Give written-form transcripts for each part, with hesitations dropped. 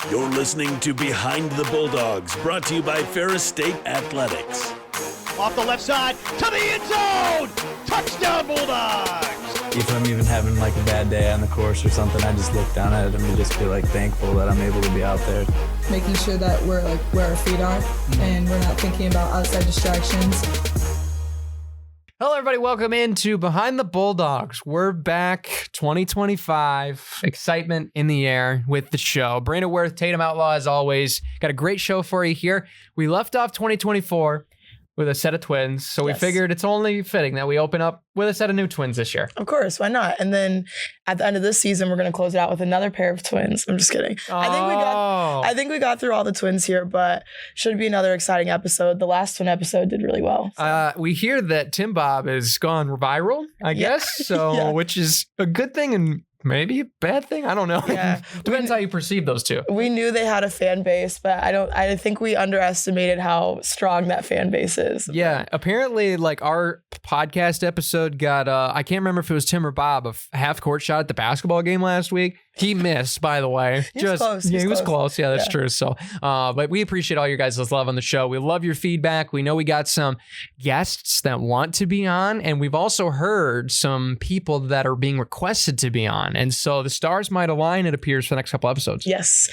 You're listening to Behind the Bulldogs, brought to you by Ferris State Athletics. Off the left side, to the end zone! Touchdown, Bulldogs! If I'm even having like a bad day on the course or something, I just look down at it and just feel like thankful that I'm able to be out there. Making sure that we're like where our feet are and we're not thinking about outside distractions. Hello, everybody. Welcome into Behind the Bulldogs. We're back, 2025. Excitement in the air with the show. Brandon Worth, Tatum Outlaw, as always. Got a great show for you here. We left off 2024 with a set of twins, so we figured it's only fitting that we open up with a set of new twins this year. Of course, why not? And then at the end of this season, we're going to close it out with another pair of twins. I'm just kidding. Oh. I think we got through all the twins here, but should be another exciting episode. The last twin episode did really well. So. We hear that Tim Bob has gone viral, I guess, so which is a good thing and maybe a bad thing. I don't know. Yeah. Depends how you perceive those two. We knew they had a fan base, but I think we underestimated how strong that fan base is. Yeah. Apparently, like our podcast episode got, I can't remember if it was Tim or Bob, a half court shot at the basketball game last week. He missed, by the way. He was close. Yeah, he was close. Yeah, that's true. So, but we appreciate all your guys' love on the show. We love your feedback. We know we got some guests that want to be on, and we've also heard some people that are being requested to be on. And so the stars might align, it appears, for the next couple episodes. Yes.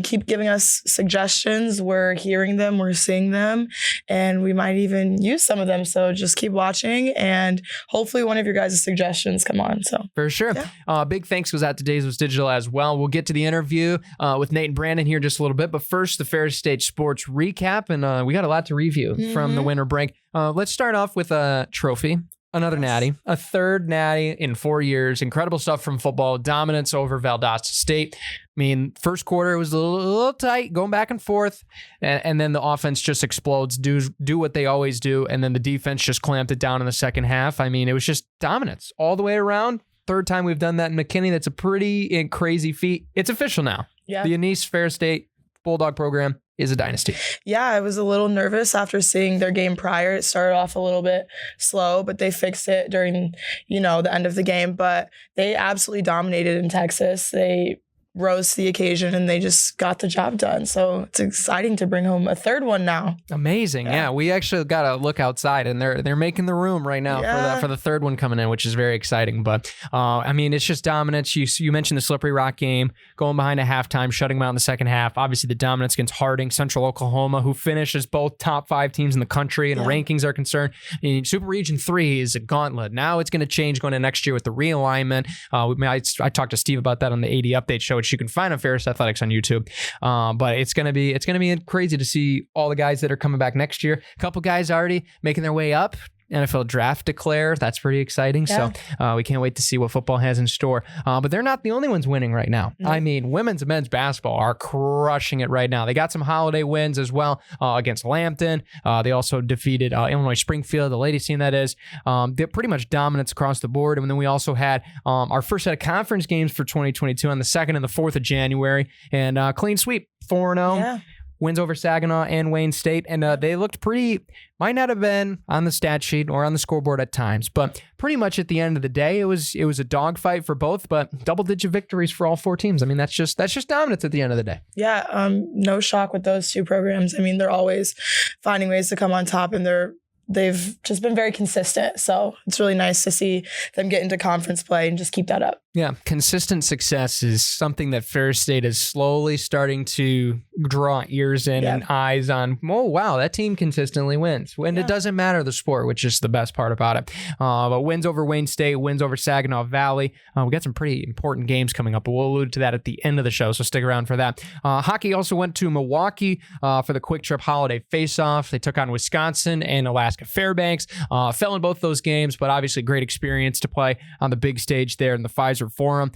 Keep giving us suggestions. We're hearing them. We're seeing them. And we might even use some of them. So just keep watching. And hopefully one of your guys' suggestions come on. So for sure. Yeah. Big thanks goes out to Days Was Digital as well. We'll get to the interview with Nate and Brandon here in just a little bit. But first, the Ferris State sports recap. And we got a lot to review from the winter break. Let's start off with a trophy. Another natty, a third natty in 4 years. Incredible stuff from football. Dominance over Valdosta State. I mean, first quarter was a little tight, going back and forth, and then the offense just explodes, do what they always do, and then the defense just clamped it down in the second half. I mean, it was just dominance all the way around. Third time we've done that in McKinney. That's a pretty crazy feat. It's official now. Yeah. The Anise Ferris State Bulldog program is a dynasty. Yeah, I was a little nervous after seeing their game prior. It started off a little bit slow, but they fixed it during, the end of the game. But they absolutely dominated in Texas. They rose to the occasion and they just got the job done. So it's exciting to bring home a third one now. Amazing. Yeah. We actually got to look outside and they're making the room right now for the third one coming in, which is very exciting. But I mean, it's just dominance. You mentioned the Slippery Rock game, going behind at halftime, shutting them out in the second half. Obviously the dominance against Harding, Central Oklahoma, who finishes both top 5 teams in the country and rankings are concerned. I mean, Super Region 3 is a gauntlet. Now it's going to change going into next year with the realignment. I talked to Steve about that on the AD Update show, which you can find on Ferris Athletics on YouTube. But it's gonna be crazy to see all the guys that are coming back next year. A couple guys already making their way up. NFL draft declare. That's pretty exciting. Yeah. So we can't wait to see what football has in store. But they're not the only ones winning right now. Mm-hmm. I mean, women's and men's basketball are crushing it right now. They got some holiday wins as well against Lambton. They also defeated Illinois Springfield, the ladies team that is. They're pretty much dominance across the board. And then we also had our first set of conference games for 2022 on the 2nd and the 4th of January. And clean sweep, 4-0. Yeah. Wins over Saginaw and Wayne State, and they looked pretty, might not have been on the stat sheet or on the scoreboard at times, but pretty much at the end of the day, it was a dogfight for both, but double-digit victories for all 4 teams. I mean, that's just dominance at the end of the day. Yeah, no shock with those 2 programs. I mean, they're always finding ways to come on top, and they've just been very consistent. So it's really nice to see them get into conference play and just keep that up. Yeah, consistent success is something that Ferris State is slowly starting to draw ears in and eyes on. Oh, wow, that team consistently wins. And it doesn't matter the sport, which is the best part about it. But wins over Wayne State, wins over Saginaw Valley. We got some pretty important games coming up, but we'll allude to that at the end of the show, so stick around for that. Hockey also went to Milwaukee for the Quick Trip Holiday Face-Off. They took on Wisconsin and Alaska Fairbanks. Fell in both those games, but obviously great experience to play on the big stage there in the Pfizer Forum.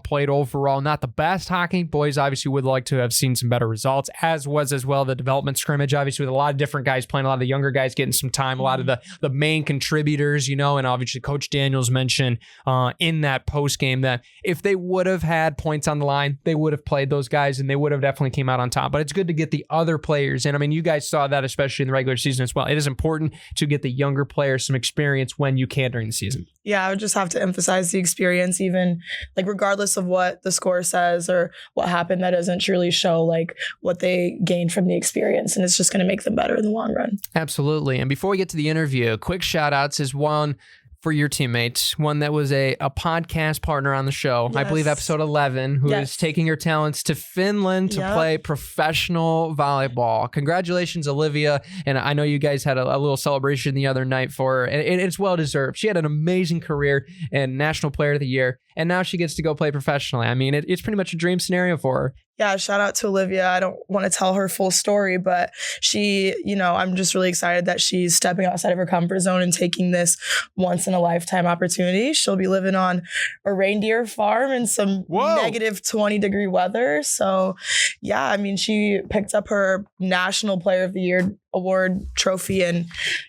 Played overall not the best hockey. Boys obviously would like to have seen some better results, as well the development scrimmage, obviously with a lot of different guys playing, a lot of the younger guys getting some time, a lot of the main contributors, and obviously Coach Daniels mentioned in that post game that if they would have had points on the line, they would have played those guys and they would have definitely came out on top. But it's good to get the other players in. I mean, you guys saw that especially in the regular season as well. It is important to get the younger players some experience when you can during the season. Yeah, I would just have to emphasize the experience, even like regardless of what the score says or what happened, that doesn't truly show like what they gained from the experience. And it's just going to make them better in the long run. Absolutely. And before we get to the interview, quick shout outs is one for your teammates, one that was a podcast partner on the show, I believe episode 11, who is taking her talents to Finland to play professional volleyball. Congratulations, Olivia. And I know you guys had a little celebration the other night for her, and it's well-deserved. She had an amazing career and National Player of the Year, and now she gets to go play professionally. I mean, it's pretty much a dream scenario for her. Yeah, shout out to Olivia. I don't want to tell her full story, but she, I'm just really excited that she's stepping outside of her comfort zone and taking this once in a lifetime opportunity. She'll be living on a reindeer farm in some negative 20-degree weather. So yeah, I mean, she picked up her National Player of the Year award trophy, and,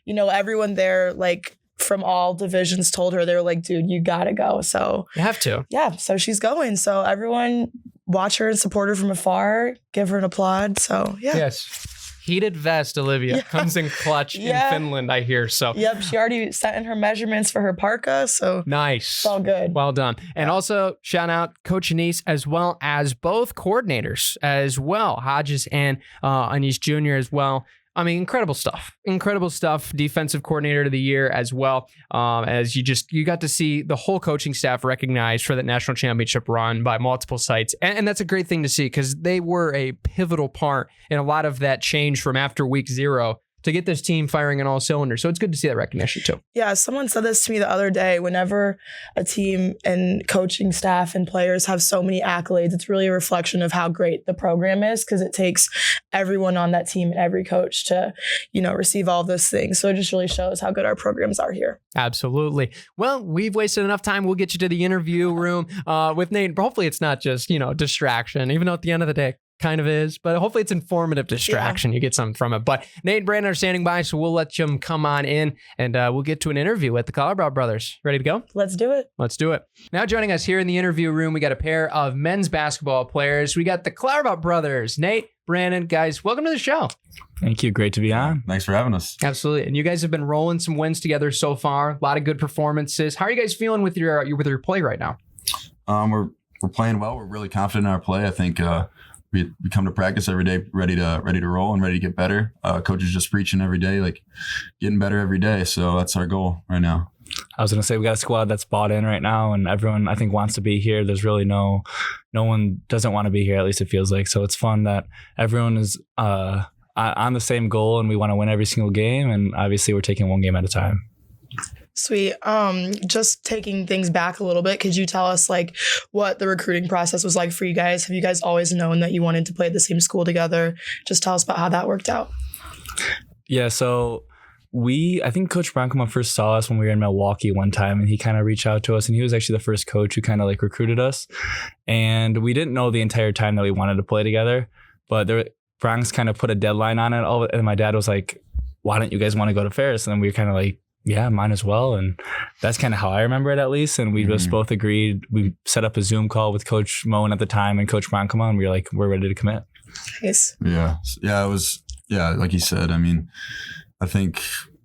everyone there, like, from all divisions told her, they were like, dude, you gotta go. So you have to. Yeah, so she's going. So everyone watch her and support her from afar, give her an applaud. So yeah. Yes. Heated vest, Olivia, comes in clutch in Finland, I hear. So yep, she already sent in her measurements for her parka. So nice. It's all good. Well done. And also shout out Coach Anise, as well as both coordinators as well, Hodges and Anise Jr. as well. I mean, incredible stuff. Incredible stuff. Defensive coordinator of the year as well. As you got to see the whole coaching staff recognized for that national championship run by multiple sites. And that's a great thing to see, because they were a pivotal part in a lot of that change from after week 0 to get this team firing on all cylinders. So it's good to see that recognition too. Yeah, someone said this to me the other day. Whenever a team and coaching staff and players have so many accolades, it's really a reflection of how great the program is, because it takes everyone on that team and every coach to, receive all those things. So it just really shows how good our programs are here. Absolutely. Well, we've wasted enough time. We'll get you to the interview room with Nate. But hopefully it's not just, distraction, even though at the end of the day, kind of is, but hopefully it's informative distraction. You get something from it. But Nate and Brandon are standing by, so we'll let them come on in, and we'll get to an interview with the Claerbaut brothers. Ready to go? Let's do it. Let's do it. Now joining us here in the interview room, we got a pair of men's basketball players. We got the Claerbaut brothers, Nate, Brandon. Guys, welcome to the show. Thank you. Great to be on. Thanks for having us. Absolutely. And you guys have been rolling some wins together so far. A lot of good performances. How are you guys feeling with your play right now? We're playing well. We're really confident in our play. I think we come to practice every day ready to roll and ready to get better. Coach is just preaching every day, like getting better every day. So that's our goal right now. I was going to say, we got a squad that's bought in right now, and everyone, I think, wants to be here. There's really no one doesn't want to be here, at least it feels like. So it's fun that everyone is on the same goal, and we want to win every single game. And obviously we're taking one game at a time. Sweet. Just taking things back a little bit, could you tell us like what the recruiting process was like for you guys? Have you guys always known that you wanted to play at the same school together? Just tell us about how that worked out. Yeah, so I think Coach Bronkema first saw us when we were in Milwaukee one time, and he kind of reached out to us, and he was actually the first coach who kind of like recruited us. And we didn't know the entire time that we wanted to play together, but Bronx kind of put a deadline on it. And my dad was like, why don't you guys want to go to Ferris? And then we were kind of like, yeah, might as well. And that's kind of how I remember it, at least. And we just both agreed. We set up a Zoom call with Coach Moen at the time and Coach Bronkema, and we were like, we're ready to commit. Nice. Yeah. It was, like you said, I mean, I think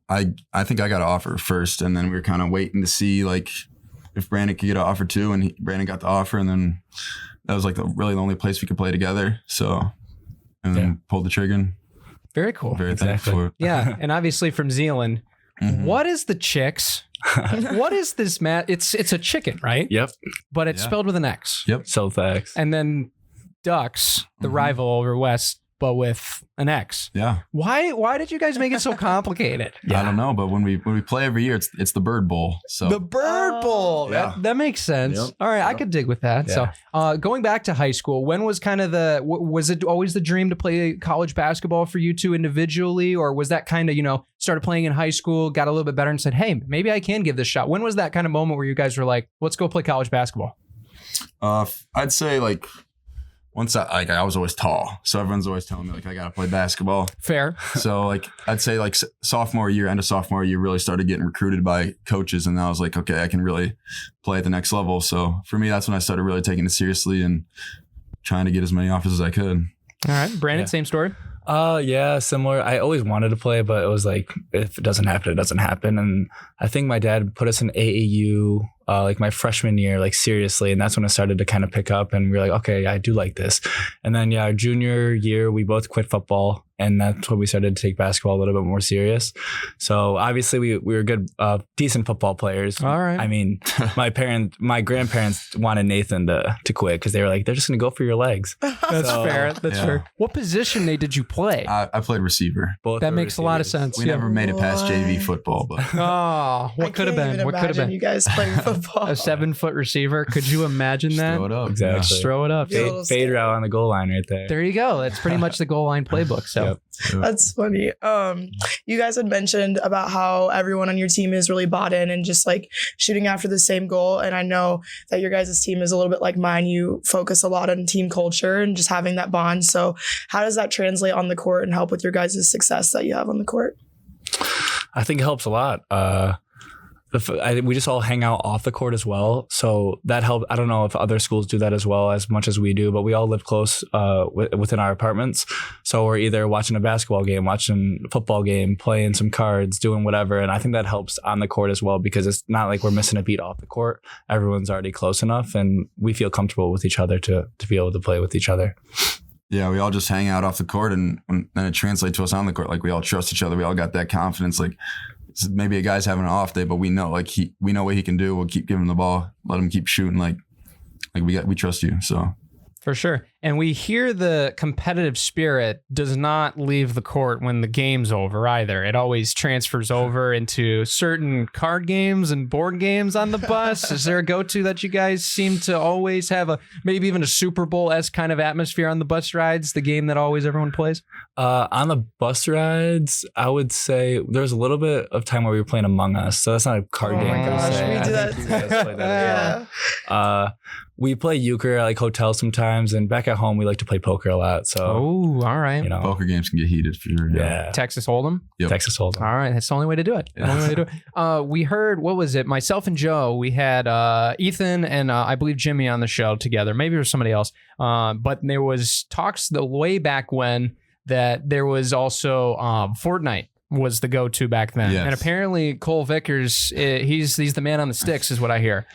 I got an offer first, and then we were kind of waiting to see like if Brandon could get an offer too. And Brandon got the offer, and then that was like really the only place we could play together. So, and then pulled the trigger. And very cool. Very thankful for it. Yeah. And obviously from Zealand, what is the chicks? What is this, Matt? It's a chicken, right? Yep. But it's spelled with an X. Yep. So thanks. And then Ducks, the rival over West, but with an X. Yeah. Why did you guys make it so complicated? I don't know, but when we play every year, it's the Bird Bowl. So the Bird Bowl. Yeah. That makes sense. Yep. All right, I could dig with that. Yeah. So, going back to high school, when was kind of was it always the dream to play college basketball for you two individually, or was that kind of, started playing in high school, got a little bit better and said, hey, maybe I can give this a shot? When was that kind of moment where you guys were like, let's go play college basketball? I'd say like once I was always tall, so everyone's always telling me like I gotta play basketball. Fair. So like I'd say like sophomore year, end of sophomore year, really started getting recruited by coaches, and I was like, okay, I can really play at the next level. So for me, that's when I started really taking it seriously and trying to get as many offers as I could. All right, Brandon, same story. Yeah, similar. I always wanted to play, but it was like, if it doesn't happen, it doesn't happen. And I think my dad put us in AAU like my freshman year, like seriously. And that's when it started to kind of pick up and we were like, okay, I do like this. And then, our junior year, we both quit football. And that's when we started to take basketball a little bit more serious. So obviously we were good, decent football players. All right. I mean, my grandparents wanted Nathan to quit because they were like, they're just going to go for your legs. That's fair. That's fair. What position, Nate, did you play? I played receiver. Both That were makes a lot of receivers. sense. We never made it past JV football, but Oh, what could have been? What could have been? You guys playing football. A 7-foot receiver. Could you imagine that? throw it up. Exactly. Just throw it up. Yeah. little Fade scary. route on the goal line right there. There you go. That's pretty much the goal line playbook. So Yep. That's funny. You guys had mentioned about how everyone on your team is really bought in and just like shooting after the same goal. And I know that your guys' team is a little bit like mine. You focus a lot on team culture and just having that bond. So how does that translate on the court and help with your guys' success that you have on the court? I think it helps a lot. We just all hang out off the court as well. So that helped. I don't know if other schools do that as well as much as we do, but we all live close within our apartments. So we're either watching a basketball game, watching a football game, playing some cards, doing whatever. And I think that helps on the court as well because it's not like we're missing a beat off the court. Everyone's already close enough and we feel comfortable with each other to be able to play with each other. Yeah, we all just hang out off the court and then it translates to us on the court. Like we all trust each other. We all got that confidence. Like maybe a guy's having an off day, but we know we know what he can do. We'll keep giving him the ball, let him keep shooting. Like we trust you. So for sure. And we hear the competitive spirit does not leave the court when the game's over either. It always transfers over into certain card games and board games on the bus. Is there a go-to that you guys seem to always have maybe even a Super Bowl-esque kind of atmosphere on the bus rides, the game that always everyone plays? On the bus rides, I would say there's a little bit of time where we were playing Among Us. So that's not a card game. my gosh, per se. we I do think that. you guys play that as well. We play euchre at like hotels sometimes, and back at home we like to play poker a lot. So all right. you know, poker games can get heated for sure. yeah, Texas Hold'em? Yep. Texas Hold'em. All right, that's the only way to do it. The only way to do it. We heard, what was it? Myself and Joe, we had Ethan and I believe Jimmy on the show together. Maybe it was somebody else. But there was talks the way back when that there was also Fortnite was the go-to back then. Yes. And apparently Cole Vickers, he's the man on the sticks is what I hear.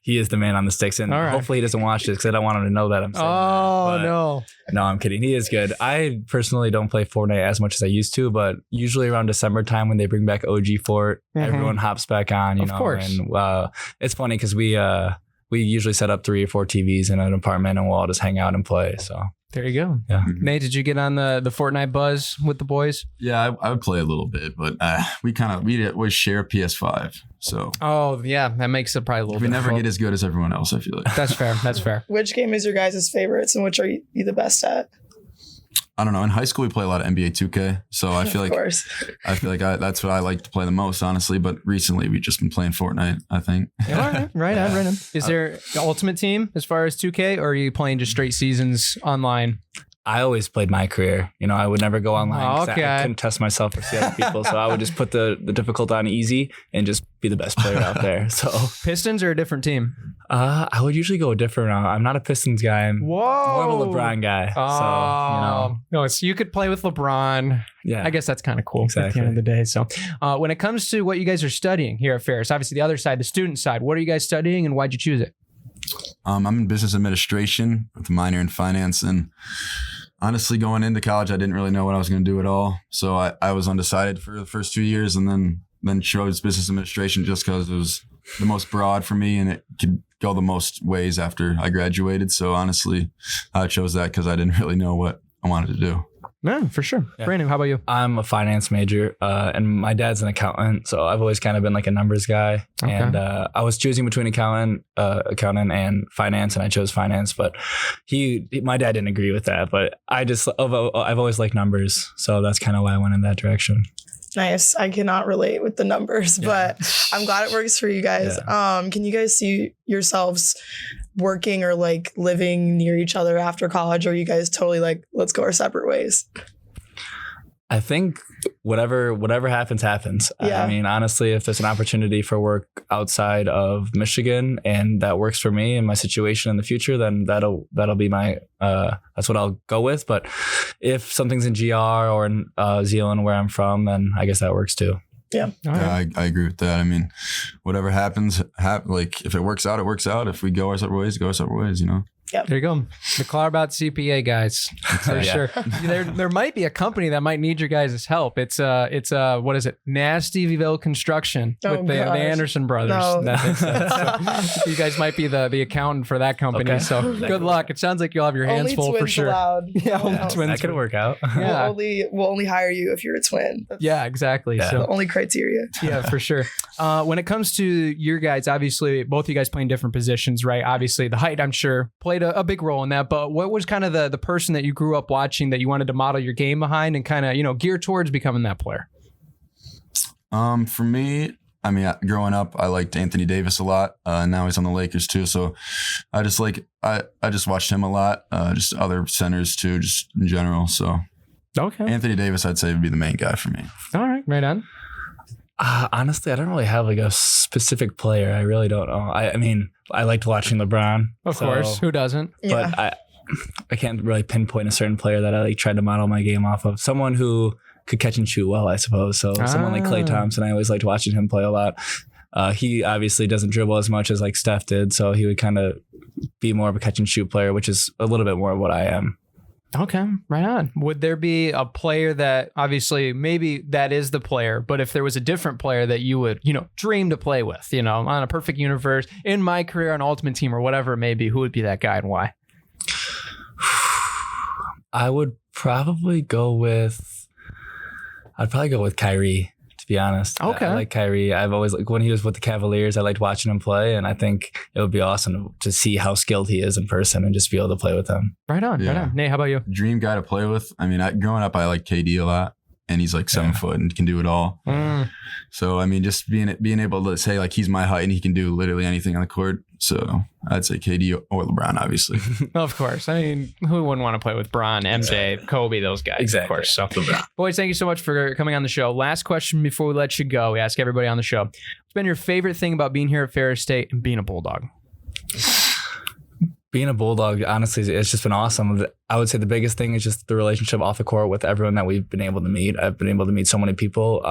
He is the man on the sticks, and All right. hopefully he doesn't watch this because I don't want him to know that I'm saying that. But No. No, I'm kidding. He is good. I personally don't play Fortnite as much as I used to, but usually around December time when they bring back OG Fort, everyone hops back on, Of course. And it's funny because we usually set up 3 or 4 TVs in an apartment and we'll all just hang out and play. So There you go. yeah. Nate, did you get on the Fortnite buzz with the boys? Yeah, I would play a little bit, but we always share PS5. So Oh, yeah. That makes it probably a little we bit never difficult. get as good as everyone else, I feel like. That's fair. That's fair. Which game is your guys' favorites and which are you the best at? I don't know. In high school, we play a lot of NBA 2K. So I feel Of like course. that's what I like to play the most, honestly. But recently, we've just been playing Fortnite, I think. All right. Right on. Is there the Ultimate Team as far as 2K, or are you playing just straight seasons online? I always played my career. You know, I would never go online. 'Cause Okay. I couldn't test myself or see other people. So I would just put the difficult on easy and just be the best player out there. So Pistons or a different team? I would usually go a different route. I'm not a Pistons guy. I'm more of a LeBron guy. No, so you could play with LeBron. Yeah. I guess that's kind of cool at the Exactly. end of the day. So when it comes to what you guys are studying here at Ferris, obviously the other side, the student side, what are you guys studying and why'd you choose it? I'm in business administration with a minor in finance. And honestly, going into college, I didn't really know what I was going to do at all. So I was undecided for the first 2 years and then chose business administration just because it was the most broad for me and it could go the most ways after I graduated. So honestly, I chose that because I didn't really know what I wanted to do. No, for sure. Yeah. Brandon, how about you? I'm a finance major, and my dad's an accountant, so I've always kind of been like a numbers guy. Okay. And I was choosing between accountant and finance, and I chose finance. But my dad didn't agree with that. But I've always liked numbers, so that's kind of why I went in that direction. Nice. I cannot relate with the numbers, but I'm glad it works for you guys. Can you guys see yourselves working or like living near each other after college, or are you guys totally like, let's go our separate ways? I think whatever happens. Yeah. I mean, honestly, if there's an opportunity for work outside of Michigan and that works for me and my situation in the future, then that'll be my that's what I'll go with. But if something's in GR or in Zealand where I'm from, then I guess that works too. Yeah. Yeah, I agree with that. I mean, whatever happens, like if it works out, it works out. If we go our separate ways, go our separate ways, you know? There you go. The Claerbaut CPA guys, for sure. There might be a company that might need your guys' help. It's what is it? Nastyville Construction with the Anderson brothers. No. So you guys might be the accountant for that company. Okay. So good luck. It sounds like you'll have your hands Only full twins for sure. Allowed. Yeah, only twins. That could work out. Yeah. We'll only hire you if you're a twin. That's Yeah, exactly. Yeah. So the only criteria. yeah, for sure. When it comes to your guys, obviously both of you guys playing different positions, right? Obviously the height, I'm sure, played a big role in that. But what was kind of the person that you grew up watching that you wanted to model your game behind and kind of, gear towards becoming that player? For me, I mean, growing up, I liked Anthony Davis a lot. Now he's on the Lakers too. So I just I just watched him a lot. Just other centers too, just in general. So Okay. Anthony Davis, I'd say, would be the main guy for me. All right. Right on. Honestly, I don't really have like a specific player. I really don't know. I mean, I liked watching LeBron. Of course. Who doesn't? Yeah. But I can't really pinpoint a certain player that I like tried to model my game off of. Someone who could catch and shoot well, I suppose. So someone like Klay Thompson, I always liked watching him play a lot. He obviously doesn't dribble as much as like Steph did. So he would kind of be more of a catch and shoot player, which is a little bit more of what I am. Okay, right on. Would there be a player that obviously maybe that is the player, but if there was a different player that you would, dream to play with, on a perfect universe, in my career on Ultimate Team or whatever it may be, who would be that guy and why? I'd probably go with Kyrie, to be honest. Okay. I like Kyrie. I've always when he was with the Cavaliers, I liked watching him play, and I think it would be awesome to see how skilled he is in person and just be able to play with him. Right on. Nate, how about you? Dream guy to play with. I mean, growing up, I liked KD a lot, and he's like 7 foot and can do it all. So I mean, just being able to say like he's my height and he can do literally anything on the court. So I'd say KD or LeBron, obviously. Of course. I mean, who wouldn't want to play with Bron, MJ, Kobe, those guys? Exactly. Of course. So, boys, thank you so much for coming on the show. Last question before we let you go. We ask everybody on the show, what's been your favorite thing about being here at Ferris State and being a Bulldog? Being a Bulldog, honestly, it's just been awesome. I would say the biggest thing is just the relationship off the court with everyone that we've been able to meet. I've been able to meet so many people,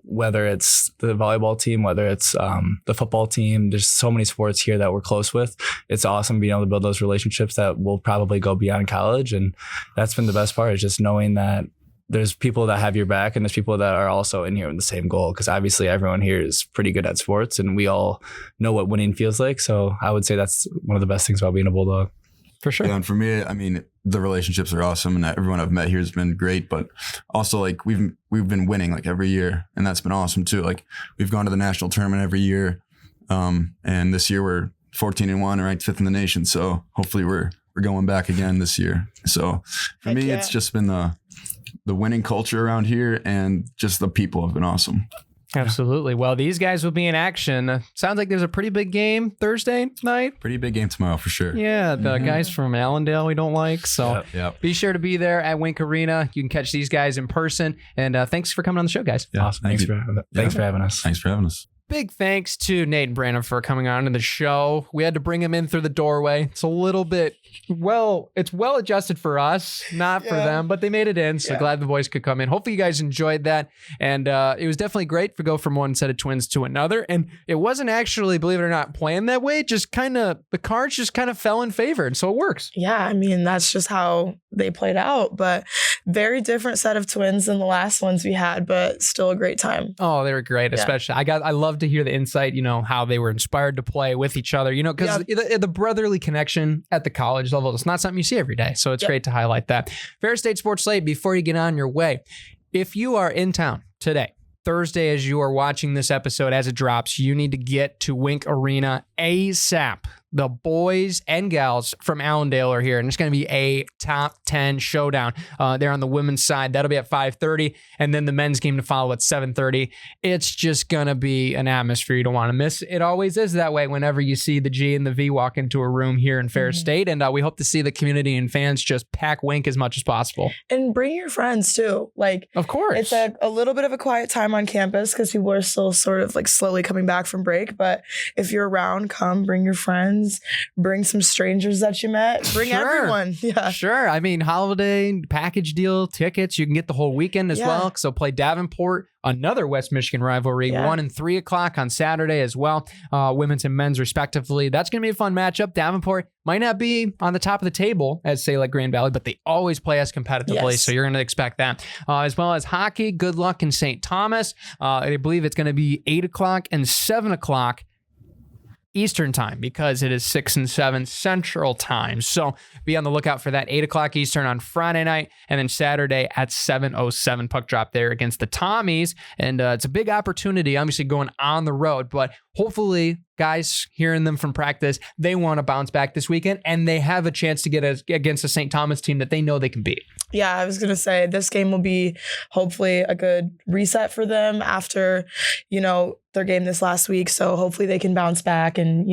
whether it's the volleyball team, whether it's the football team. There's so many sports here that we're close with. It's awesome being able to build those relationships that will probably go beyond college. And that's been the best part, is just knowing that there's people that have your back and there's people that are also in here with the same goal. Because obviously everyone here is pretty good at sports and we all know what winning feels like. So I would say that's one of the best things about being a Bulldog. For sure. Yeah, and for me, I mean, the relationships are awesome, and everyone I've met here has been great. But also, like we've been winning like every year, and that's been awesome too. Like we've gone to the national tournament every year, and this year we're 14-1 and ranked 5th in the nation. So hopefully we're going back again this year. So for me, it's just been the winning culture around here, and just the people have been awesome. Absolutely. Well, these guys will be in action. Sounds like there's a pretty big game Thursday night. Pretty big game tomorrow for sure. Yeah, the guys from Allendale we don't like. So Be sure to be there at Wink Arena. You can catch these guys in person. And thanks for coming on the show, guys. Yeah, awesome. Thanks for having us. Thanks for having us. Big thanks to Nate and Brandon for coming on to the show. We had to bring him in through the doorway. It's a little bit, it's well adjusted for us, not for them, but they made it in. So glad the boys could come in. Hopefully you guys enjoyed that. And it was definitely great to go from one set of twins to another. And it wasn't actually, believe it or not, planned that way. Just kind of, the cards just kind of fell in favor. And so it works. Yeah, I mean, that's just how they played out. But very different set of twins than the last ones we had, but still a great time. Oh, they were great. Especially, I love to hear the insight, how they were inspired to play with each other, because the brotherly connection at the college level is not something you see every day. So it's great to highlight that. Ferris State Sports Slate, before you get on your way, if you are in town today, Thursday, as you are watching this episode as it drops, you need to get to Wink Arena ASAP. the boys and gals from Allendale are here, and it's going to be a top 10 showdown there on the women's side. That'll be at 5:30, and then the men's game to follow at 7:30. It's just going to be an atmosphere you don't want to miss. It always is that way whenever you see the G and the V walk into a room here in Ferris State, and we hope to see the community and fans just pack Wink as much as possible. And bring your friends too. Like, of course, it's a little bit of a quiet time on campus because people are still sort of like slowly coming back from break. But if you're around, come, bring your friends, bring some strangers that you met, bring everyone. Yeah, sure. I mean, holiday package deal tickets, you can get the whole weekend as well. So play Davenport, another West Michigan rivalry, 1 and 3 o'clock on Saturday as well, women's and men's respectively. That's going to be a fun matchup. Davenport might not be on the top of the table as, say, like Grand Valley, but they always play us competitively, so you're going to expect that. As well as hockey, good luck in St. Thomas. I believe it's going to be 8 o'clock and 7 o'clock Eastern time because it is 6 and 7 Central time. So be on the lookout for that 8 o'clock Eastern on Friday night, and then Saturday at 7:07 puck drop there against the Tommies. And it's a big opportunity, obviously going on the road, but hopefully guys hearing them from practice, they want to bounce back this weekend, and they have a chance to get against a St. Thomas team that they know they can beat. Yeah, I was going to say this game will be hopefully a good reset for them after, their game this last week. So hopefully they can bounce back and,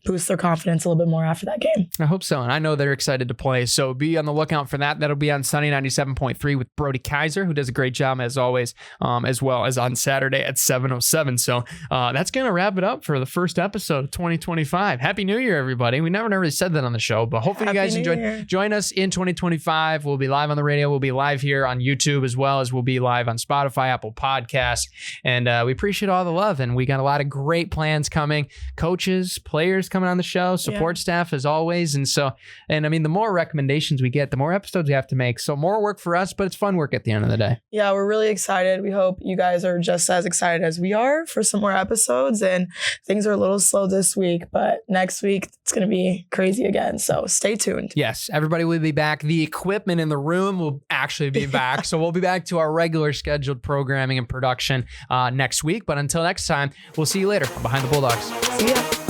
boost their confidence a little bit more after that game. I hope so. And I know they're excited to play. So be on the lookout for that. That'll be on Sunny 97.3 with Brody Kaiser, who does a great job as always, as well as on Saturday at 7:07. So that's going to wrap it up for the first episode of 2025. Happy New Year, everybody. We never really said that on the show, but hopefully you guys enjoy. Join us in 2025. We'll be live on the radio. We'll be live here on YouTube, as well as we'll be live on Spotify, Apple Podcasts. And we appreciate all the love. And we got a lot of great plans coming. Coaches, players coming on the show, support staff as always. And I mean, the more recommendations we get, the more episodes we have to make. So more work for us, but it's fun work at the end of the day. Yeah, we're really excited. We hope you guys are just as excited as we are for some more episodes. And things are a little slow this week, but next week it's going to be crazy again. So stay tuned. Yes, everybody will be back. The equipment in the room will actually be back. So we'll be back to our regular scheduled programming and production next week. But until next time, we'll see you later on Behind the Bulldogs. See ya.